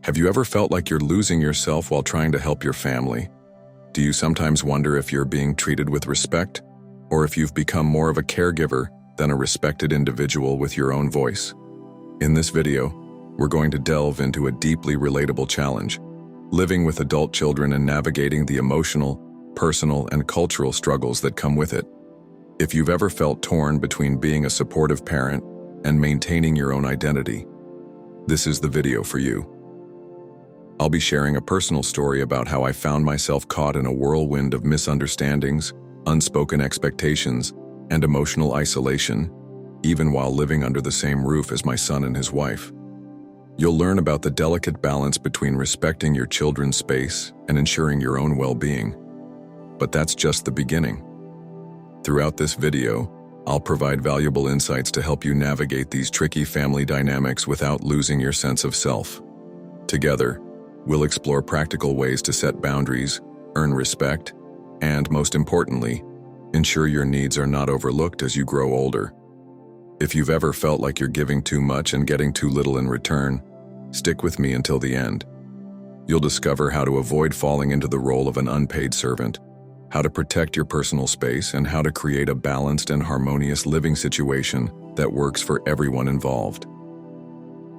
Have you ever felt like you're losing yourself while trying to help your family? Do you sometimes wonder if you're being treated with respect, or if you've become more of a caregiver than a respected individual with your own voice? In this video, we're going to delve into a deeply relatable challenge: living with adult children and navigating the emotional, personal, and cultural struggles that come with it. If you've ever felt torn between being a supportive parent and maintaining your own identity, this is the video for you. I'll be sharing a personal story about how I found myself caught in a whirlwind of misunderstandings, unspoken expectations, and emotional isolation, even while living under the same roof as my son and his wife. You'll learn about the delicate balance between respecting your children's space and ensuring your own well-being. But that's just the beginning. Throughout this video, I'll provide valuable insights to help you navigate these tricky family dynamics without losing your sense of self. Together, we'll explore practical ways to set boundaries, earn respect, and, most importantly, ensure your needs are not overlooked as you grow older. If you've ever felt like you're giving too much and getting too little in return, stick with me until the end. You'll discover how to avoid falling into the role of an unpaid servant, how to protect your personal space, and how to create a balanced and harmonious living situation that works for everyone involved.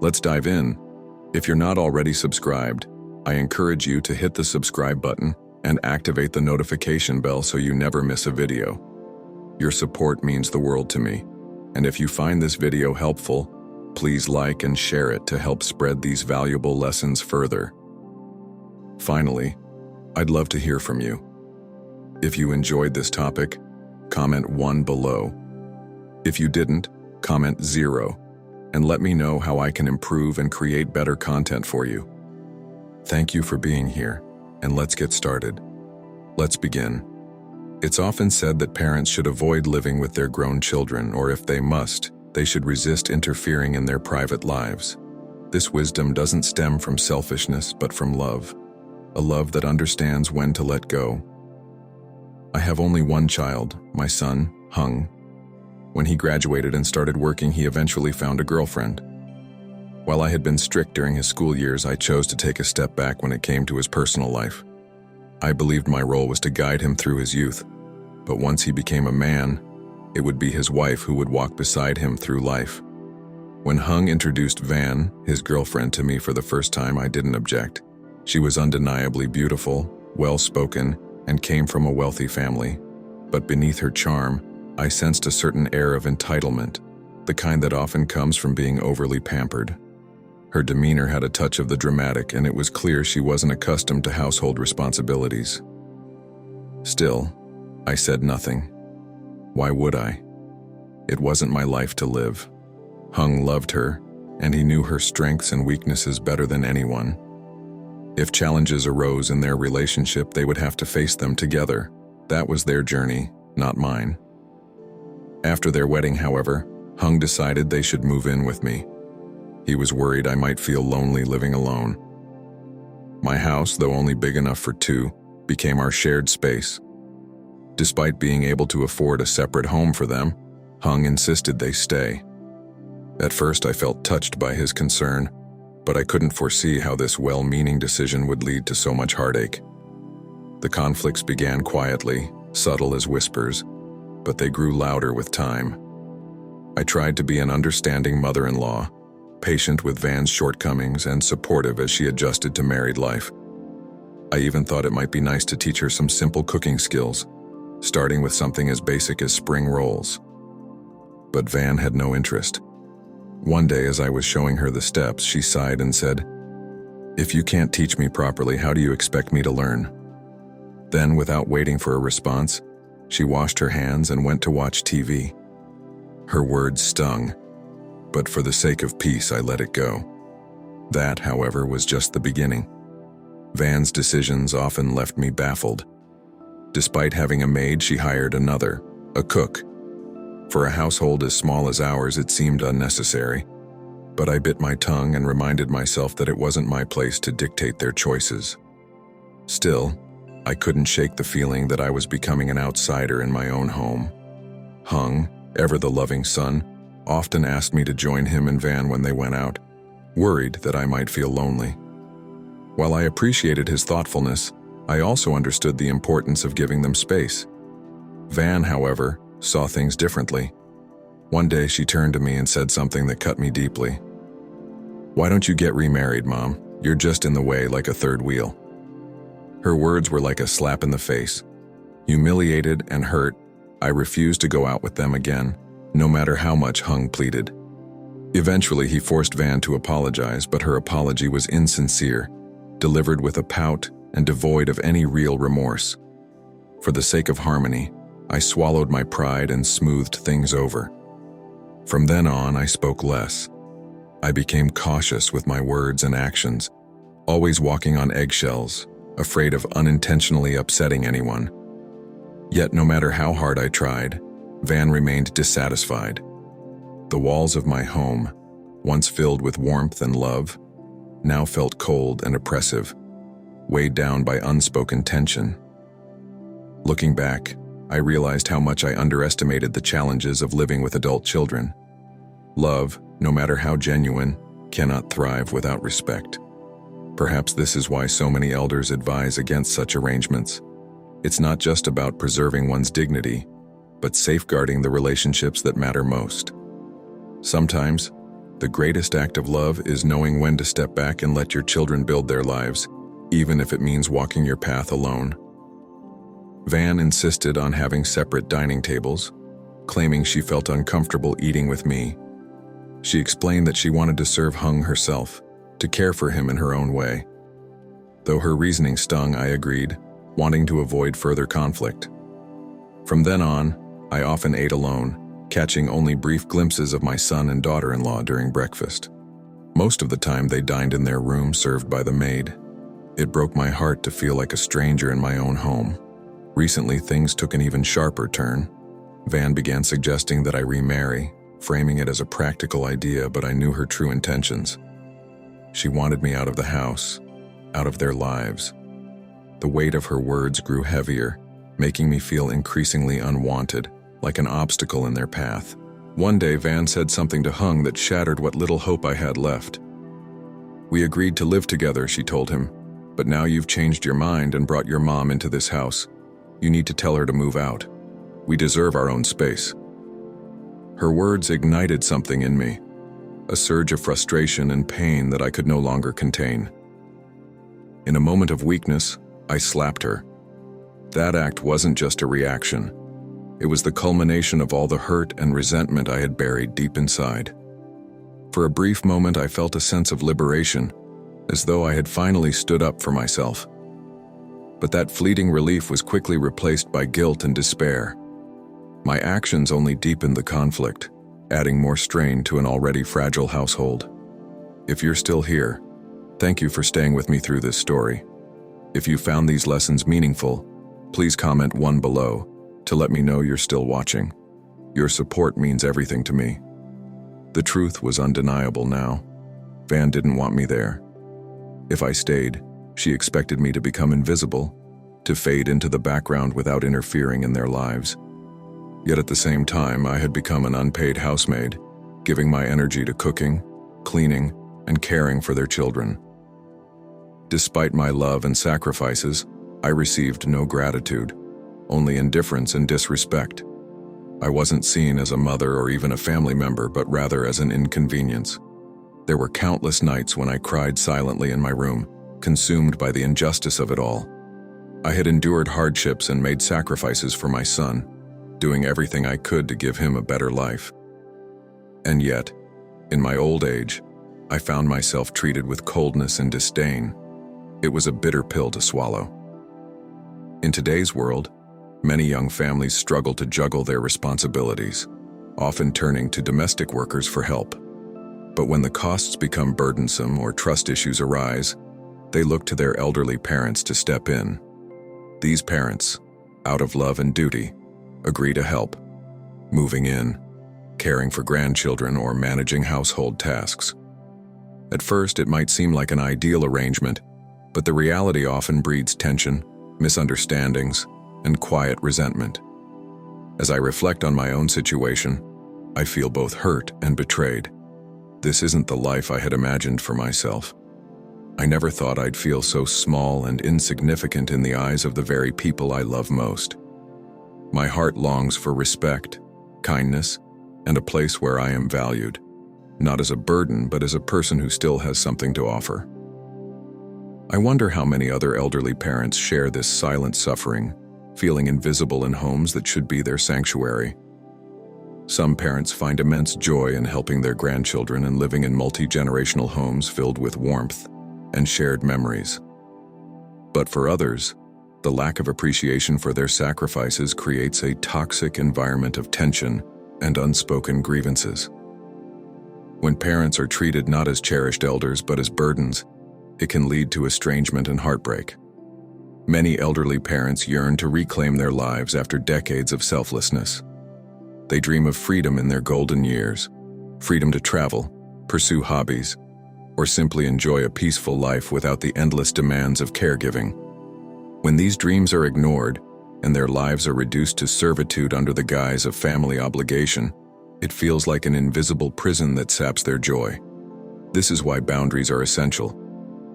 Let's dive in. If you're not already subscribed, I encourage you to hit the subscribe button and activate the notification bell so you never miss a video. Your support means the world to me, and if you find this video helpful, please like and share it to help spread these valuable lessons further. Finally, I'd love to hear from you. If you enjoyed this topic, comment 1 below. If you didn't, comment 0, and let me know how I can improve and create better content for you. Thank you for being here, and let's get started. Let's begin. It's often said that parents should avoid living with their grown children, or if they must, they should resist interfering in their private lives. This wisdom doesn't stem from selfishness, but from love. A love that understands when to let go. I have only one child, my son, Hung. When he graduated and started working, he eventually found a girlfriend. While I had been strict during his school years, I chose to take a step back when it came to his personal life. I believed my role was to guide him through his youth, but once he became a man, it would be his wife who would walk beside him through life. When Hung introduced Van, his girlfriend, to me for the first time, I didn't object. She was undeniably beautiful, well-spoken, and came from a wealthy family. But beneath her charm, I sensed a certain air of entitlement, the kind that often comes from being overly pampered. Her demeanor had a touch of the dramatic, and it was clear she wasn't accustomed to household responsibilities. Still, I said nothing. Why would I? It wasn't my life to live. Hung loved her, and he knew her strengths and weaknesses better than anyone. If challenges arose in their relationship, they would have to face them together. That was their journey, not mine. After their wedding, however, Hung decided they should move in with me. He was worried I might feel lonely living alone. My house, though only big enough for two, became our shared space. Despite being able to afford a separate home for them, Hung insisted they stay. At first, I felt touched by his concern, but I couldn't foresee how this well-meaning decision would lead to so much heartache. The conflicts began quietly, subtle as whispers, but they grew louder with time. I tried to be an understanding mother-in-law, patient with Van's shortcomings and supportive as she adjusted to married life. I even thought it might be nice to teach her some simple cooking skills, starting with something as basic as spring rolls. But Van had no interest. One day, as I was showing her the steps, she sighed and said, "If you can't teach me properly, how do you expect me to learn?" Then, without waiting for a response, she washed her hands and went to watch TV. Her words stung, but for the sake of peace, I let it go. That, however, was just the beginning. Van's decisions often left me baffled. Despite having a maid, she hired another, a cook. For a household as small as ours, it seemed unnecessary, but I bit my tongue and reminded myself that it wasn't my place to dictate their choices. Still, I couldn't shake the feeling that I was becoming an outsider in my own home. Hung, ever the loving son, often asked me to join him and Van when they went out, worried that I might feel lonely. While I appreciated his thoughtfulness, I also understood the importance of giving them space. Van, however, saw things differently. One day she turned to me and said something that cut me deeply. "Why don't you get remarried, Mom? You're just in the way like a third wheel." Her words were like a slap in the face. Humiliated and hurt, I refused to go out with them again, no matter how much Hung pleaded. Eventually, he forced Van to apologize, but her apology was insincere, delivered with a pout and devoid of any real remorse. For the sake of harmony, I swallowed my pride and smoothed things over. From then on, I spoke less. I became cautious with my words and actions, always walking on eggshells, afraid of unintentionally upsetting anyone. Yet no matter how hard I tried, Van remained dissatisfied. The walls of my home, once filled with warmth and love, now felt cold and oppressive, weighed down by unspoken tension. Looking back, I realized how much I underestimated the challenges of living with adult children. Love, no matter how genuine, cannot thrive without respect. Perhaps this is why so many elders advise against such arrangements. It's not just about preserving one's dignity, but safeguarding the relationships that matter most. Sometimes, the greatest act of love is knowing when to step back and let your children build their lives, even if it means walking your path alone. Van insisted on having separate dining tables, claiming she felt uncomfortable eating with me. She explained that she wanted to serve Hung herself, to care for him in her own way. Though her reasoning stung, I agreed, wanting to avoid further conflict. From then on, I often ate alone, catching only brief glimpses of my son and daughter-in-law during breakfast. Most of the time they dined in their room served by the maid. It broke my heart to feel like a stranger in my own home. Recently, things took an even sharper turn. Van began suggesting that I remarry, framing it as a practical idea, but I knew her true intentions. She wanted me out of the house, out of their lives. The weight of her words grew heavier, making me feel increasingly unwanted, like an obstacle in their path. One day, Van said something to Hung that shattered what little hope I had left. "We agreed to live together," she told him, "but now you've changed your mind and brought your mom into this house. You need to tell her to move out. We deserve our own space." Her words ignited something in me, a surge of frustration and pain that I could no longer contain. In a moment of weakness, I slapped her. That act wasn't just a reaction. It was the culmination of all the hurt and resentment I had buried deep inside. For a brief moment, I felt a sense of liberation, as though I had finally stood up for myself. But that fleeting relief was quickly replaced by guilt and despair. My actions only deepened the conflict, adding more strain to an already fragile household. If you're still here, thank you for staying with me through this story. If you found these lessons meaningful, please comment 1 below to let me know you're still watching. Your support means everything to me. The truth was undeniable now. Van didn't want me there. If I stayed, she expected me to become invisible, to fade into the background without interfering in their lives. Yet at the same time, I had become an unpaid housemaid, giving my energy to cooking, cleaning, and caring for their children. Despite my love and sacrifices, I received no gratitude, only indifference and disrespect. I wasn't seen as a mother or even a family member, but rather as an inconvenience. There were countless nights when I cried silently in my room, consumed by the injustice of it all. I had endured hardships and made sacrifices for my son, doing everything I could to give him a better life. And yet, in my old age, I found myself treated with coldness and disdain. It was a bitter pill to swallow. In today's world, many young families struggle to juggle their responsibilities, often turning to domestic workers for help. But when the costs become burdensome or trust issues arise, they look to their elderly parents to step in. These parents, out of love and duty, agree to help, moving in, caring for grandchildren, or managing household tasks. At first, it might seem like an ideal arrangement, but the reality often breeds tension, misunderstandings, and quiet resentment. As I reflect on my own situation, I feel both hurt and betrayed. This isn't the life I had imagined for myself. I never thought I'd feel so small and insignificant in the eyes of the very people I love most. My heart longs for respect, kindness, and a place where I am valued, not as a burden, but as a person who still has something to offer. I wonder how many other elderly parents share this silent suffering, feeling invisible in homes that should be their sanctuary. Some parents find immense joy in helping their grandchildren and living in multi-generational homes filled with warmth and shared memories. But for others, the lack of appreciation for their sacrifices creates a toxic environment of tension and unspoken grievances. When parents are treated not as cherished elders but as burdens, it can lead to estrangement and heartbreak. Many elderly parents yearn to reclaim their lives after decades of selflessness. They dream of freedom in their golden years, freedom to travel, pursue hobbies, or simply enjoy a peaceful life without the endless demands of caregiving. When these dreams are ignored and their lives are reduced to servitude under the guise of family obligation, it feels like an invisible prison that saps their joy. This is why boundaries are essential.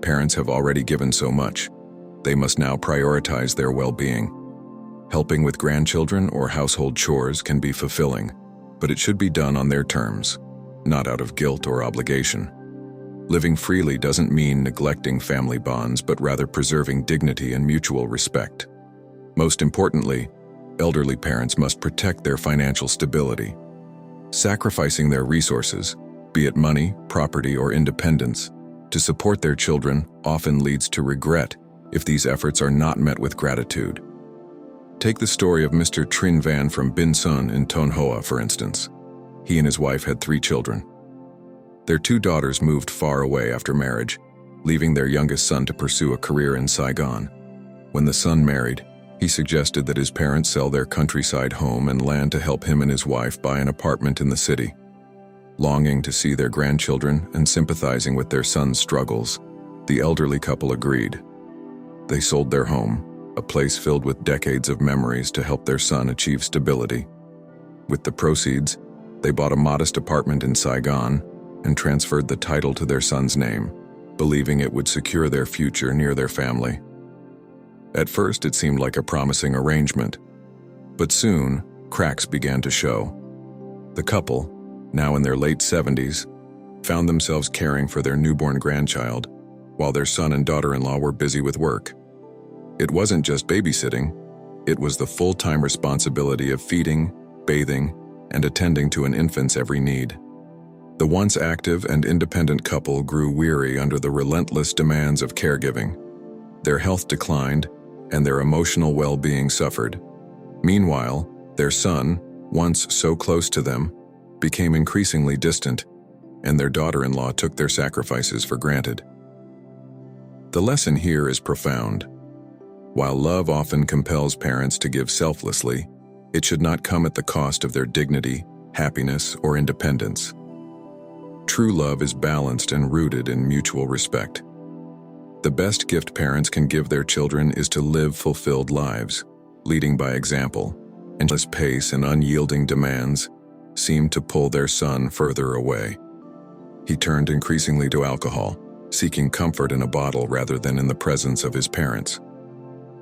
Parents have already given so much. They must now prioritize their well-being. Helping with grandchildren or household chores can be fulfilling, but it should be done on their terms, not out of guilt or obligation. Living freely doesn't mean neglecting family bonds, but rather preserving dignity and mutual respect. Most importantly, elderly parents must protect their financial stability. Sacrificing their resources, be it money, property, or independence, to support their children often leads to regret if these efforts are not met with gratitude. Take the story of Mr. Trin Van from Bin Sun in Ton Hoa, for instance. He and his wife had 3 children. Their 2 daughters moved far away after marriage, leaving their youngest son to pursue a career in Saigon. When the son married, he suggested that his parents sell their countryside home and land to help him and his wife buy an apartment in the city. Longing to see their grandchildren and sympathizing with their son's struggles, the elderly couple agreed. They sold their home, a place filled with decades of memories, to help their son achieve stability. With the proceeds, they bought a modest apartment in Saigon and transferred the title to their son's name, believing it would secure their future near their family. At first, it seemed like a promising arrangement, but soon, cracks began to show. The couple, now in their late 70s, found themselves caring for their newborn grandchild, while their son and daughter-in-law were busy with work. It wasn't just babysitting, it was the full-time responsibility of feeding, bathing, and attending to an infant's every need. The once active and independent couple grew weary under the relentless demands of caregiving. Their health declined, and their emotional well-being suffered. Meanwhile, their son, once so close to them, became increasingly distant, and their daughter-in-law took their sacrifices for granted. The lesson here is profound. While love often compels parents to give selflessly, it should not come at the cost of their dignity, happiness, or independence. True love is balanced and rooted in mutual respect. The best gift parents can give their children is to live fulfilled lives, leading by example. Endless pace and unyielding demands seemed to pull their son further away. He turned increasingly to alcohol, seeking comfort in a bottle rather than in the presence of his parents.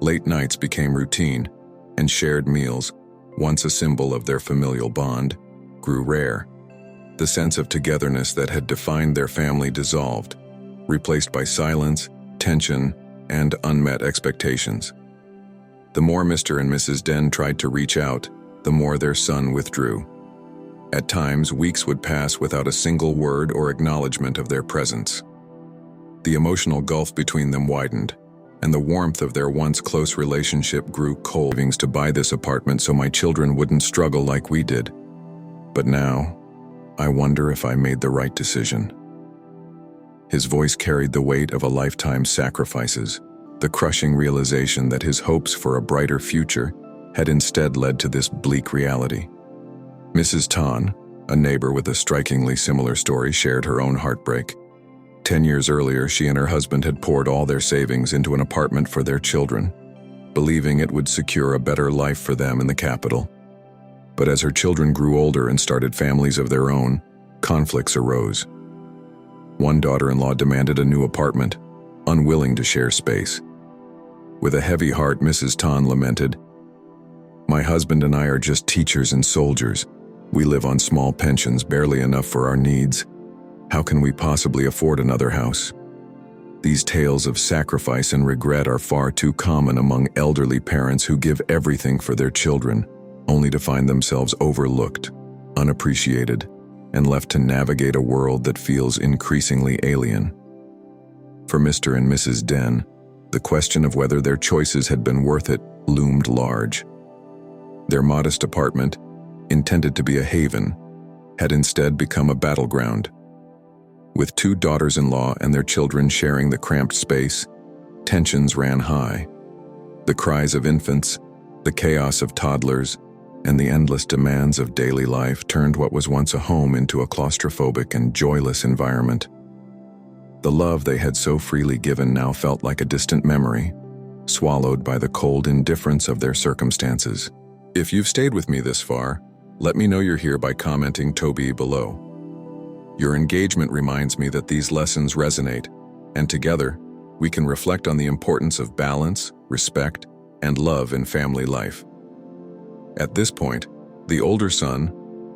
Late nights became routine, and shared meals, once a symbol of their familial bond, grew rare. The sense of togetherness that had defined their family dissolved, replaced by silence, tension, and unmet expectations. The more Mr. and Mrs. Den tried to reach out, the more their son withdrew. At times, weeks would pass without a single word or acknowledgement of their presence. The emotional gulf between them widened, and the warmth of their once close relationship grew cold. Savings to buy this apartment so my children wouldn't struggle like we did. But now, I wonder if I made the right decision. His voice carried the weight of a lifetime's sacrifices, the crushing realization that his hopes for a brighter future had instead led to this bleak reality. Mrs. Tan, a neighbor with a strikingly similar story, shared her own heartbreak. 10 years earlier, she and her husband had poured all their savings into an apartment for their children, believing it would secure a better life for them in the capital. But as her children grew older and started families of their own, conflicts arose. One daughter-in-law demanded a new apartment, unwilling to share space. With a heavy heart, Mrs. Tan lamented, "My husband and I are just teachers and soldiers. We live on small pensions, barely enough for our needs. How can we possibly afford another house?" These tales of sacrifice and regret are far too common among elderly parents who give everything for their children, only to find themselves overlooked, unappreciated, and left to navigate a world that feels increasingly alien. For Mr. and Mrs. Den, the question of whether their choices had been worth it loomed large. Their modest apartment, intended to be a haven, had instead become a battleground. With 2 daughters-in-law and their children sharing the cramped space, tensions ran high. The cries of infants, the chaos of toddlers, and the endless demands of daily life turned what was once a home into a claustrophobic and joyless environment. The love they had so freely given now felt like a distant memory, swallowed by the cold indifference of their circumstances. If you've stayed with me this far, let me know you're here by commenting Toby below. Your engagement reminds me that these lessons resonate, and together, we can reflect on the importance of balance, respect, and love in family life. At this point, the older son,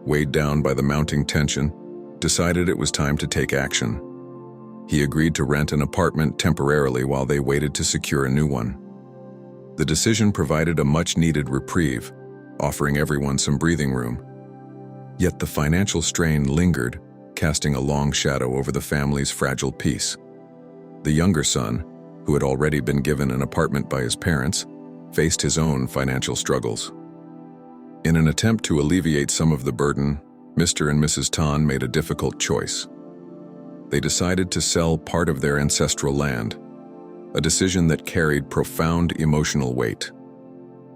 weighed down by the mounting tension, decided it was time to take action. He agreed to rent an apartment temporarily while they waited to secure a new one. The decision provided a much-needed reprieve, offering everyone some breathing room. Yet the financial strain lingered, casting a long shadow over the family's fragile peace. The younger son, who had already been given an apartment by his parents, faced his own financial struggles. In an attempt to alleviate some of the burden, Mr. and Mrs. Tan made a difficult choice. They decided to sell part of their ancestral land, a decision that carried profound emotional weight.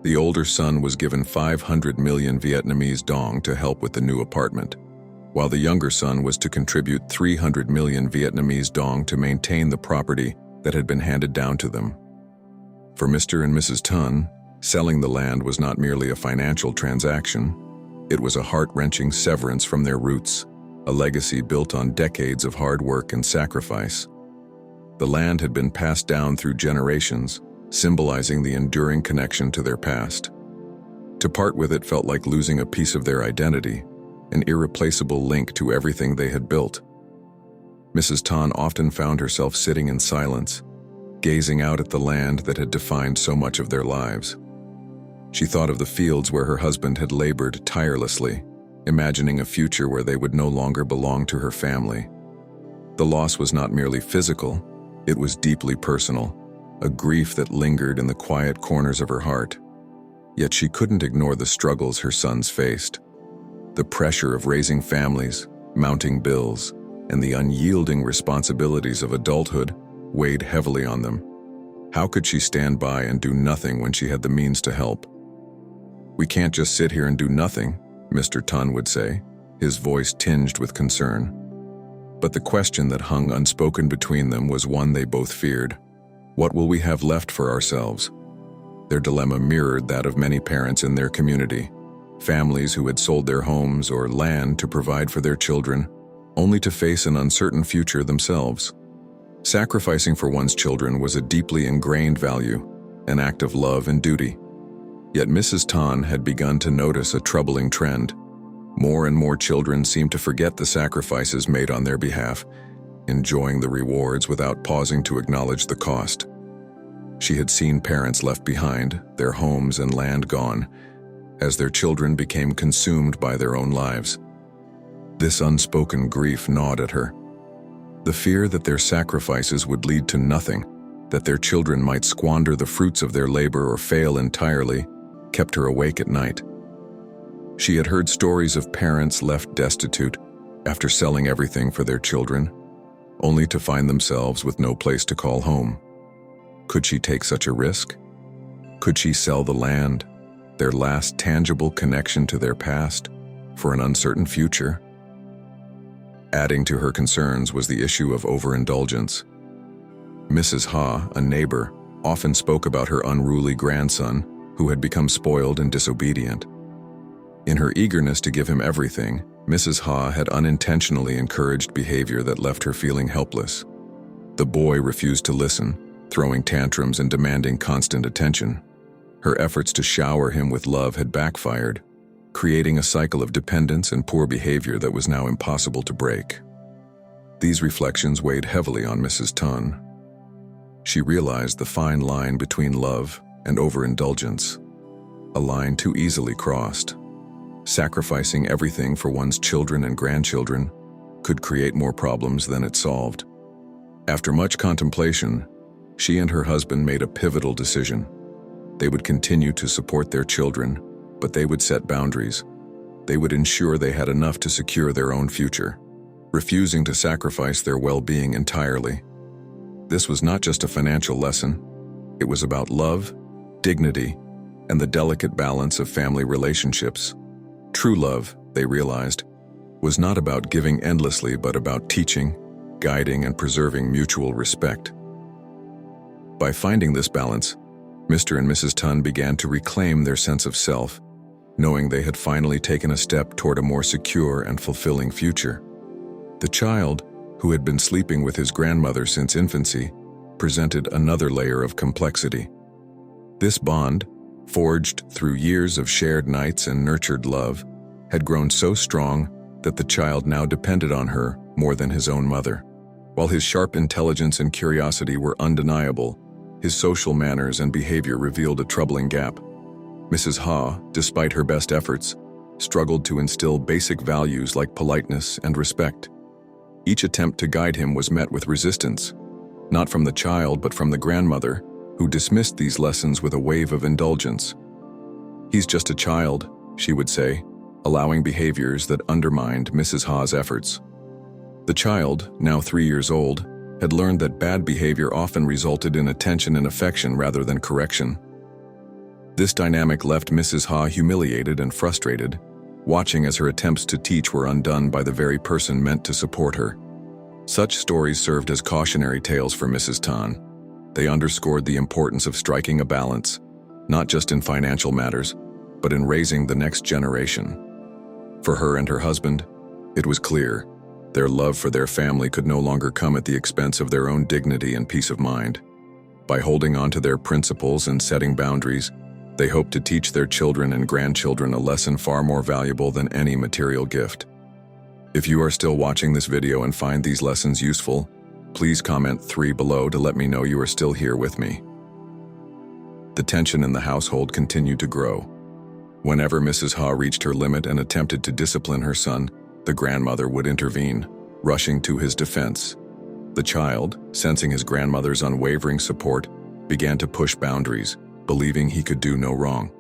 The older son was given 500 million Vietnamese dong to help with the new apartment, while the younger son was to contribute 300 million Vietnamese dong to maintain the property that had been handed down to them. For Mr. and Mrs. Tan, selling the land was not merely a financial transaction, it was a heart-wrenching severance from their roots, a legacy built on decades of hard work and sacrifice. The land had been passed down through generations, symbolizing the enduring connection to their past. To part with it felt like losing a piece of their identity, an irreplaceable link to everything they had built. Mrs. Tan often found herself sitting in silence, gazing out at the land that had defined so much of their lives. She thought of the fields where her husband had labored tirelessly, imagining a future where they would no longer belong to her family. The loss was not merely physical, it was deeply personal, a grief that lingered in the quiet corners of her heart. Yet she couldn't ignore the struggles her sons faced. The pressure of raising families, mounting bills, and the unyielding responsibilities of adulthood weighed heavily on them. How could she stand by and do nothing when she had the means to help? "We can't just sit here and do nothing," Mr. Tan would say, his voice tinged with concern. But the question that hung unspoken between them was one they both feared. What will we have left for ourselves? Their dilemma mirrored that of many parents in their community. Families who had sold their homes or land to provide for their children, only to face an uncertain future themselves. Sacrificing for one's children was a deeply ingrained value, an act of love and duty. Yet Mrs. Tan had begun to notice a troubling trend. More and more children seemed to forget the sacrifices made on their behalf, enjoying the rewards without pausing to acknowledge the cost. She had seen parents left behind, their homes and land gone, as their children became consumed by their own lives. This unspoken grief gnawed at her. The fear that their sacrifices would lead to nothing, that their children might squander the fruits of their labor or fail entirely, kept her awake at night. She had heard stories of parents left destitute after selling everything for their children, only to find themselves with no place to call home. Could she take such a risk? Could she sell the land, their last tangible connection to their past, for an uncertain future? Adding to her concerns was the issue of overindulgence. Mrs. Ha, a neighbor, often spoke about her unruly grandson, who had become spoiled and disobedient. In her eagerness to give him everything, Mrs. Ha had unintentionally encouraged behavior that left her feeling helpless. The boy refused to listen, throwing tantrums and demanding constant attention. Her efforts to shower him with love had backfired, creating a cycle of dependence and poor behavior that was now impossible to break. These reflections weighed heavily on Mrs. Tun. She realized the fine line between love and overindulgence, a line too easily crossed. Sacrificing everything for one's children and grandchildren could create more problems than it solved. After much contemplation, she and her husband made a pivotal decision. They would continue to support their children, but they would set boundaries. They would ensure they had enough to secure their own future, refusing to sacrifice their well-being entirely. This was not just a financial lesson. It was about love, dignity, and the delicate balance of family relationships. True love, they realized, was not about giving endlessly but about teaching, guiding, and preserving mutual respect. By finding this balance, Mr. and Mrs. Tun began to reclaim their sense of self, knowing they had finally taken a step toward a more secure and fulfilling future. The child, who had been sleeping with his grandmother since infancy, presented another layer of complexity. This bond, forged through years of shared nights and nurtured love, had grown so strong that the child now depended on her more than his own mother. While his sharp intelligence and curiosity were undeniable, his social manners and behavior revealed a troubling gap. Mrs. Ha, despite her best efforts, struggled to instill basic values like politeness and respect. Each attempt to guide him was met with resistance, not from the child but from the grandmother, who dismissed these lessons with a wave of indulgence. "He's just a child," she would say, allowing behaviors that undermined Mrs. Ha's efforts. The child, now 3 years old, had learned that bad behavior often resulted in attention and affection rather than correction. This dynamic left Mrs. Ha humiliated and frustrated, watching as her attempts to teach were undone by the very person meant to support her. Such stories served as cautionary tales for Mrs. Tun. They underscored the importance of striking a balance, not just in financial matters, but in raising the next generation. For her and her husband, it was clear their love for their family could no longer come at the expense of their own dignity and peace of mind. By holding on to their principles and setting boundaries, they hoped to teach their children and grandchildren a lesson far more valuable than any material gift. If you are still watching this video and find these lessons useful, please comment 3 below to let me know you are still here with me. The tension in the household continued to grow. Whenever Mrs. Ha reached her limit and attempted to discipline her son, the grandmother would intervene, rushing to his defense. The child, sensing his grandmother's unwavering support, began to push boundaries, believing he could do no wrong.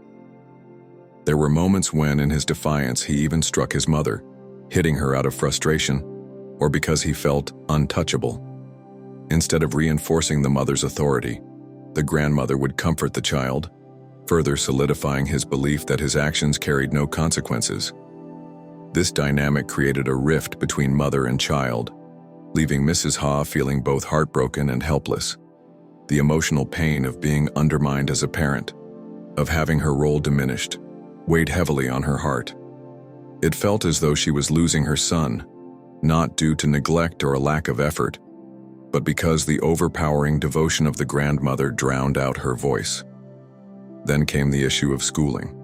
There were moments when, in his defiance, he even struck his mother, hitting her out of frustration or because he felt untouchable. Instead of reinforcing the mother's authority, the grandmother would comfort the child, further solidifying his belief that his actions carried no consequences. This dynamic created a rift between mother and child, leaving Mrs. Ha feeling both heartbroken and helpless. The emotional pain of being undermined as a parent, of having her role diminished, weighed heavily on her heart. It felt as though she was losing her son, not due to neglect or a lack of effort, but because the overpowering devotion of the grandmother drowned out her voice. Then came the issue of schooling.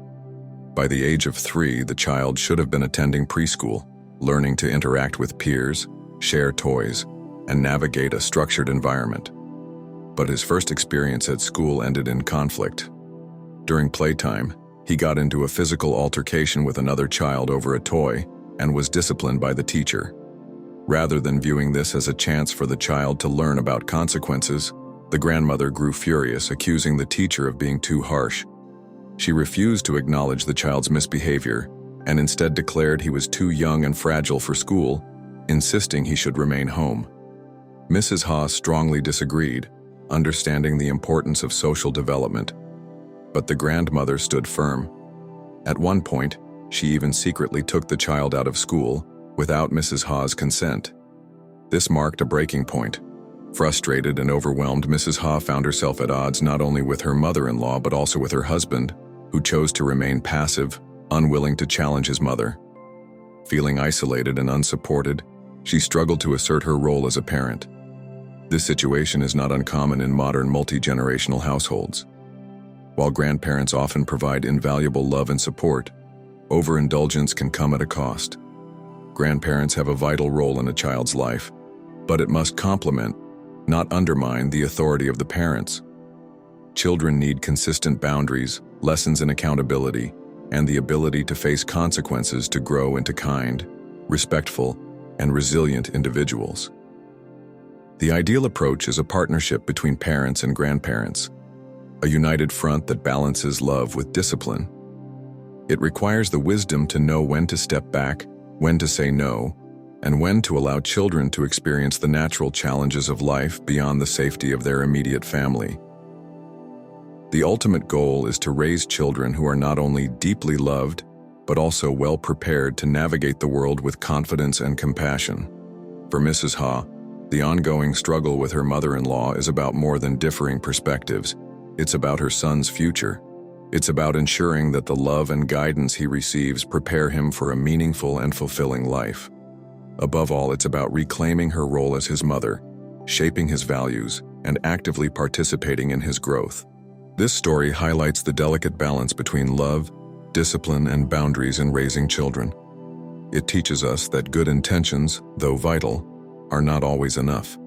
By the age of 3, the child should have been attending preschool, learning to interact with peers, share toys, and navigate a structured environment. But his first experience at school ended in conflict. During playtime, he got into a physical altercation with another child over a toy and was disciplined by the teacher. Rather than viewing this as a chance for the child to learn about consequences, the grandmother grew furious, accusing the teacher of being too harsh. She refused to acknowledge the child's misbehavior and instead declared he was too young and fragile for school, insisting he should remain home. Mrs. Ha strongly disagreed, understanding the importance of social development. But the grandmother stood firm. At one point, she even secretly took the child out of school without Mrs. Ha's consent. This marked a breaking point. Frustrated and overwhelmed, Mrs. Ha found herself at odds not only with her mother-in-law but also with her husband, who chose to remain passive, unwilling to challenge his mother. Feeling isolated and unsupported, she struggled to assert her role as a parent. This situation is not uncommon in modern multi-generational households. While grandparents often provide invaluable love and support, overindulgence can come at a cost. Grandparents have a vital role in a child's life, but it must complement, not undermine, the authority of the parents. Children need consistent boundaries, lessons in accountability, and the ability to face consequences to grow into kind, respectful, and resilient individuals. The ideal approach is a partnership between parents and grandparents, a united front that balances love with discipline. It requires the wisdom to know when to step back, when to say no, and when to allow children to experience the natural challenges of life beyond the safety of their immediate family. The ultimate goal is to raise children who are not only deeply loved, but also well prepared to navigate the world with confidence and compassion. For Mrs. Ha, the ongoing struggle with her mother-in-law is about more than differing perspectives. It's about her son's future. It's about ensuring that the love and guidance he receives prepare him for a meaningful and fulfilling life. Above all, it's about reclaiming her role as his mother, shaping his values, and actively participating in his growth. This story highlights the delicate balance between love, discipline, and boundaries in raising children. It teaches us that good intentions, though vital, are not always enough.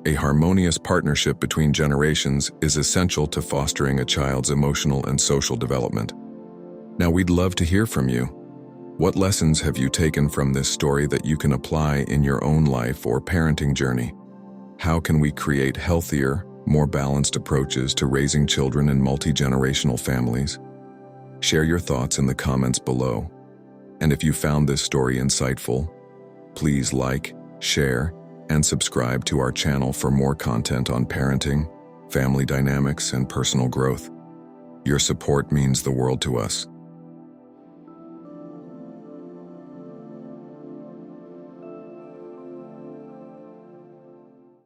A harmonious partnership between generations is essential to fostering a child's emotional and social development. Now, we'd love to hear from you. What lessons have you taken from this story that you can apply in your own life or parenting journey? How can we create healthier, more balanced approaches to raising children in multi-generational families? Share your thoughts in the comments below. And if you found this story insightful, please like, share, and subscribe to our channel for more content on parenting, family dynamics, and personal growth. Your support means the world to us.